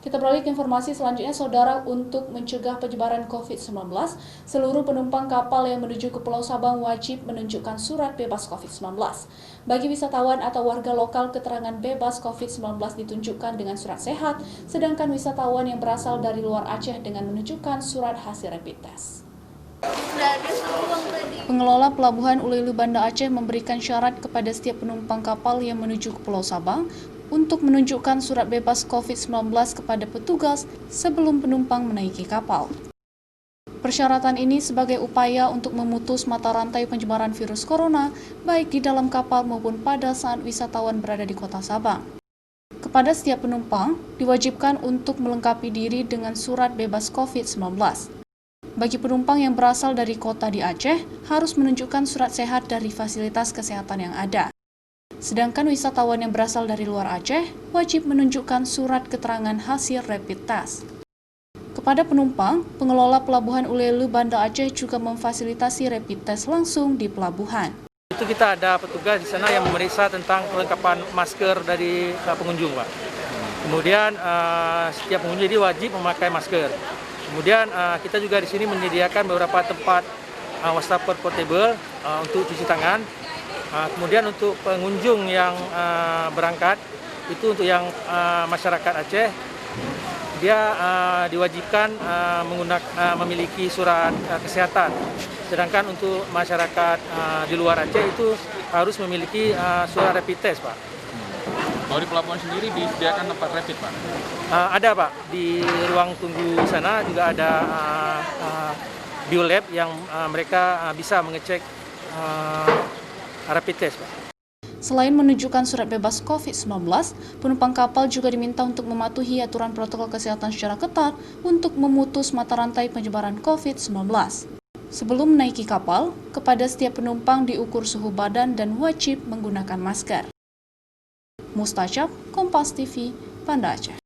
Kita beralih ke informasi selanjutnya, Saudara. Untuk mencegah penyebaran COVID-19, seluruh penumpang kapal yang menuju ke Pulau Sabang wajib menunjukkan surat bebas COVID-19. Bagi wisatawan atau warga lokal, keterangan bebas COVID-19 ditunjukkan dengan surat sehat, sedangkan wisatawan yang berasal dari luar Aceh dengan menunjukkan surat hasil rapid test. Pengelola Pelabuhan Ulelu Banda Aceh memberikan syarat kepada setiap penumpang kapal yang menuju ke Pulau Sabang untuk menunjukkan surat bebas COVID-19 kepada petugas sebelum penumpang menaiki kapal. Persyaratan ini sebagai upaya untuk memutus mata rantai penyebaran virus corona, baik di dalam kapal maupun pada saat wisatawan berada di kota Sabang. Kepada setiap penumpang, diwajibkan untuk melengkapi diri dengan surat bebas COVID-19. Bagi penumpang yang berasal dari kota di Aceh, harus menunjukkan surat sehat dari fasilitas kesehatan yang ada. Sedangkan wisatawan yang berasal dari luar Aceh, wajib menunjukkan surat keterangan hasil rapid test. Kepada penumpang, pengelola Pelabuhan Ulelu Banda Aceh juga memfasilitasi rapid test langsung di pelabuhan. Itu kita ada petugas di sana yang memeriksa tentang kelengkapan masker dari pengunjung, Pak. Kemudian setiap pengunjung jadi wajib memakai masker. Kemudian kita juga di sini menyediakan beberapa tempat wastafel portable untuk cuci tangan. Kemudian untuk pengunjung yang berangkat, itu untuk yang masyarakat Aceh, dia diwajibkan memiliki surat kesehatan. Sedangkan untuk masyarakat di luar Aceh itu harus memiliki surat rapid test, Pak. Kalau di pelabuhan sendiri disediakan tempat rapid, Pak? Ada, Pak. Di ruang tunggu sana juga ada biolab yang mereka bisa mengecek rapid test, Pak. Selain menunjukkan surat bebas COVID-19, penumpang kapal juga diminta untuk mematuhi aturan protokol kesehatan secara ketat untuk memutus mata rantai penyebaran COVID-19. Sebelum menaiki kapal, kepada setiap penumpang diukur suhu badan dan wajib menggunakan masker. Mustachab, Kompas TV, Banda Aceh.